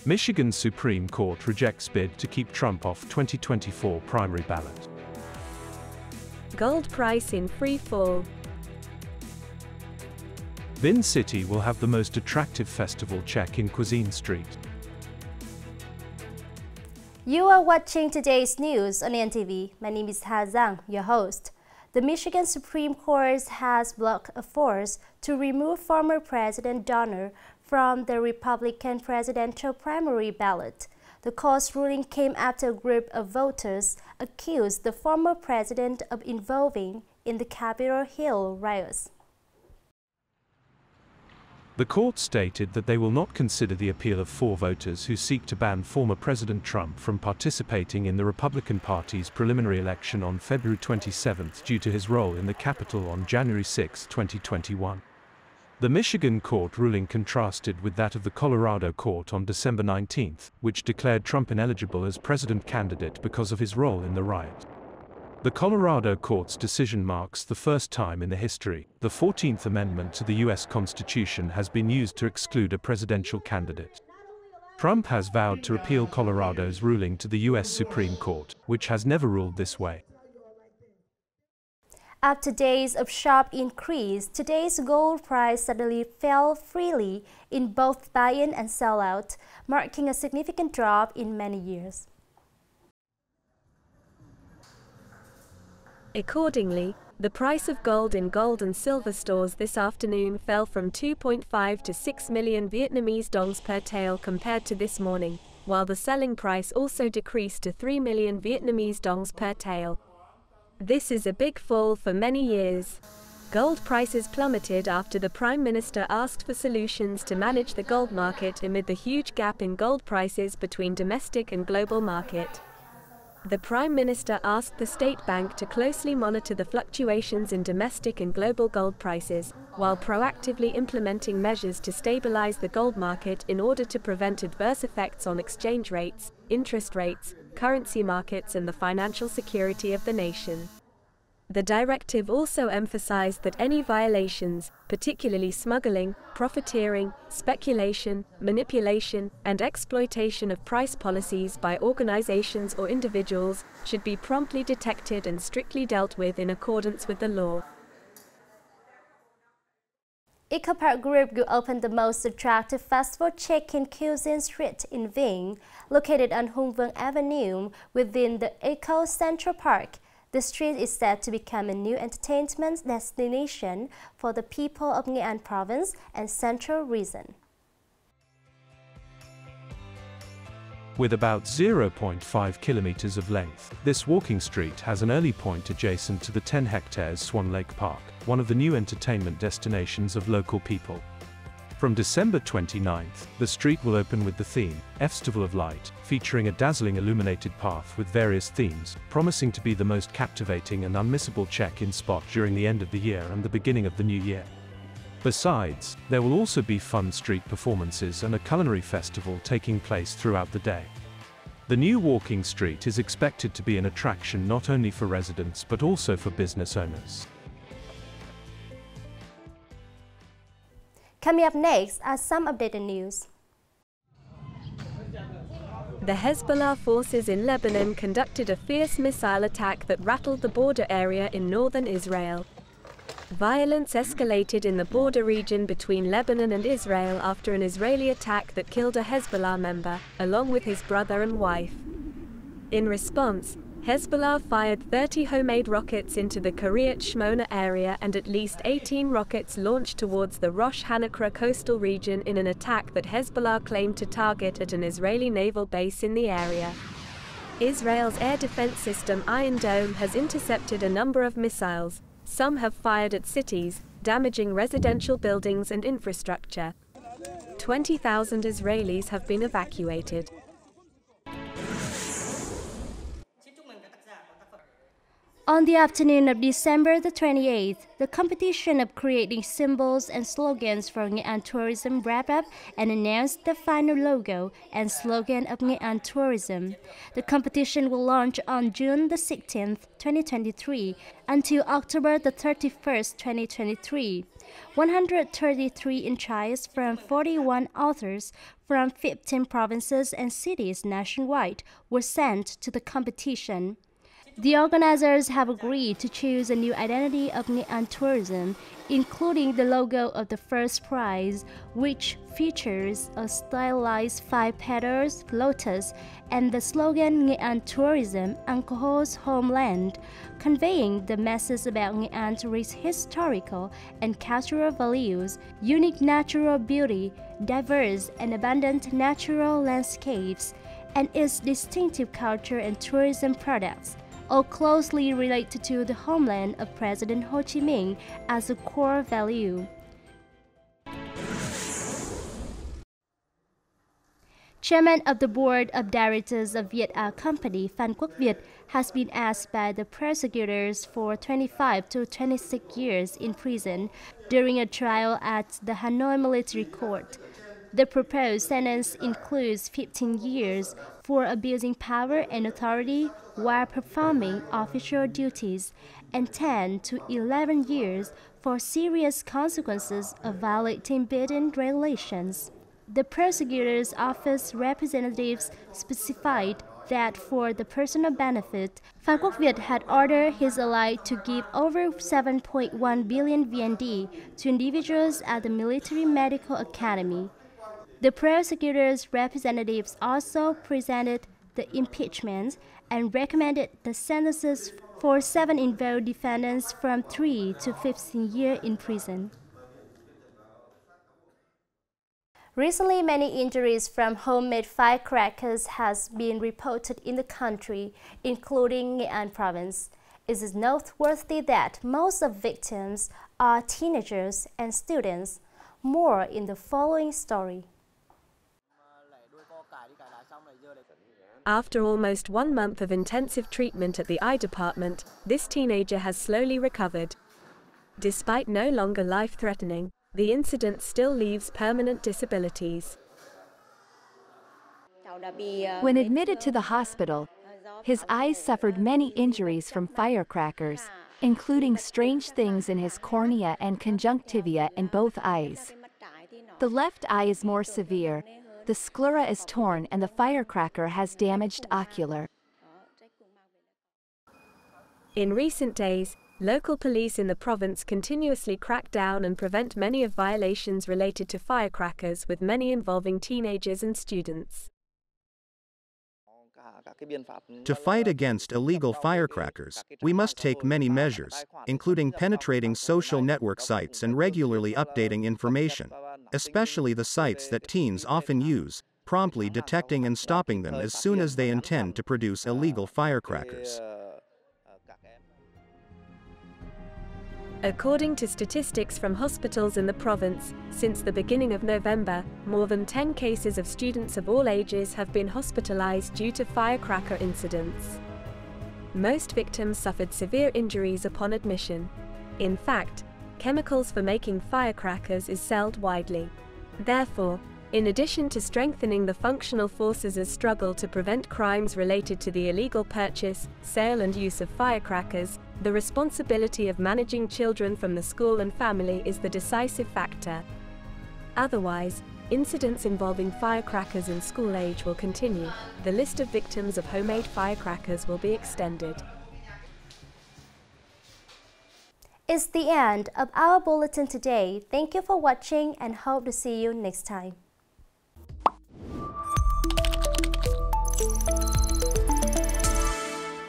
Michigan's Supreme Court rejects bid to keep Trump off 2024 primary ballot. Gold price in free fall. Vinh City will have the most attractive festival-check-in-cuisine street. You are watching today's news on NTV. My name is Ha Zhang, your host. The Michigan Supreme Court has blocked a force to remove former President Donner from the Republican presidential primary ballot. The court's ruling came after a group of voters accused the former president of involving in the Capitol Hill riots. The court stated that they will not consider the appeal of 4 voters who seek to ban former President Trump from participating in the Republican Party's preliminary election on February 27 due to his role in the Capitol on January 6, 2021. The Michigan court ruling contrasted with that of the Colorado court on December 19, which declared Trump ineligible as president candidate because of his role in the riot. The Colorado court's decision marks the first time in the history the 14th Amendment to the U.S. Constitution has been used to exclude a presidential candidate. Trump has vowed to appeal Colorado's ruling to the U.S. Supreme Court, which has never ruled this way. After days of sharp increase, today's gold price suddenly fell freely in both buy-in and sell-out, marking a significant drop in many years. Accordingly, the price of gold in gold and silver stores this afternoon fell from 2.5 to 6 million Vietnamese dongs per tael compared to this morning, while the selling price also decreased to 3 million Vietnamese dongs per tael. This is a big fall for many years. Gold prices plummeted after the Prime Minister asked for solutions to manage the gold market amid the huge gap in gold prices between domestic and global market. The Prime Minister asked the State Bank to closely monitor the fluctuations in domestic and global gold prices, while proactively implementing measures to stabilize the gold market in order to prevent adverse effects on exchange rates, interest rates, currency markets and the financial security of the nation. The directive also emphasized that any violations, particularly smuggling, profiteering, speculation, manipulation, and exploitation of price policies by organizations or individuals, should be promptly detected and strictly dealt with in accordance with the law. EcoPark Group will open the most attractive festival-check-in-cuisine street in Vinh, located on Hung Vuong Avenue within the Eco Central Park. The street is set to become a new entertainment destination for the people of Nghệ An province and central region. With about 0.5 kilometers of length, this walking street has an early point adjacent to the 10 hectares Swan Lake Park, one of the new entertainment destinations of local people. From December 29th, the street will open with the theme, Festival of Light, featuring a dazzling illuminated path with various themes, promising to be the most captivating and unmissable check-in spot during the end of the year and the beginning of the new year. Besides, there will also be fun street performances and a culinary festival taking place throughout the day. The new walking street is expected to be an attraction not only for residents but also for business owners. Coming up next are some updated news. The Hezbollah forces in Lebanon conducted a fierce missile attack that rattled the border area in northern Israel. Violence escalated in the border region between Lebanon and Israel after an Israeli attack that killed a Hezbollah member, along with his brother and wife. In response, Hezbollah fired 30 homemade rockets into the Kiryat Shmona area and at least 18 rockets launched towards the Rosh Hanakra coastal region in an attack that Hezbollah claimed to target at an Israeli naval base in the area. Israel's air defense system Iron Dome has intercepted a number of missiles. Some have fired at cities, damaging residential buildings and infrastructure. 20,000 Israelis have been evacuated. On the afternoon of December the 28th, the competition of creating symbols and slogans for Nghệ An tourism wrapped up and announced the final logo and slogan of Nghệ An tourism. The competition will launch on June the 16th, 2023 until October the 31st, 2023. 133 entries from 41 authors from 15 provinces and cities nationwide were sent to the competition. The organizers have agreed to choose a new identity of Nghệ An tourism, including the logo of the first prize, which features a stylized 5 petals lotus, and the slogan Nghệ An tourism, alcohol's homeland, conveying the message about Nghệ An's rich historical and cultural values, unique natural beauty, diverse and abundant natural landscapes, and its distinctive culture and tourism products, all closely related to the homeland of President Ho Chi Minh as a core value. Chairman of the Board of Directors of Việt Company, Phan Quốc Việt, has been asked by the prosecutors for 25 to 26 years in prison during a trial at the Hanoi Military Court. The proposed sentence includes 15 years for abusing power and authority while performing official duties and 10 to 11 years for serious consequences of violating bidding regulations. The prosecutor's office representatives specified that for the personal benefit, Phan Quốc Việt had ordered his ally to give over 7.1 billion VND to individuals at the Military Medical Academy. The prosecutor's representatives also presented the impeachment and recommended the sentences for 7 involved defendants from 3 to 15 years in prison. Recently, many injuries from homemade firecrackers has been reported in the country, including Nghệ An province. It is noteworthy that most of victims are teenagers and students. More in the following story. After almost 1 month of intensive treatment at the eye department, this teenager has slowly recovered. Despite no longer life-threatening, the incident still leaves permanent disabilities. When admitted to the hospital, his eyes suffered many injuries from firecrackers, including strange things in his cornea and conjunctiva in both eyes. The left eye is more severe. The sclera is torn and the firecracker has damaged ocular. In recent days, local police in the province continuously crack down and prevent many of violations related to firecrackers, with many involving teenagers and students. To fight against illegal firecrackers, we must take many measures, including penetrating social network sites and regularly updating information, especially the sites that teens often use, promptly detecting and stopping them as soon as they intend to produce illegal firecrackers. According to statistics from hospitals in the province, since the beginning of November, more than 10 cases of students of all ages have been hospitalized due to firecracker incidents. Most victims suffered severe injuries upon admission. In fact, chemicals for making firecrackers is sold widely. Therefore, in addition to strengthening the functional forces' struggle to prevent crimes related to the illegal purchase, sale and use of firecrackers, the responsibility of managing children from the school and family is the decisive factor. Otherwise, incidents involving firecrackers in school age will continue. The list of victims of homemade firecrackers will be extended. It's the end of our bulletin today. Thank you for watching and hope to see you next time.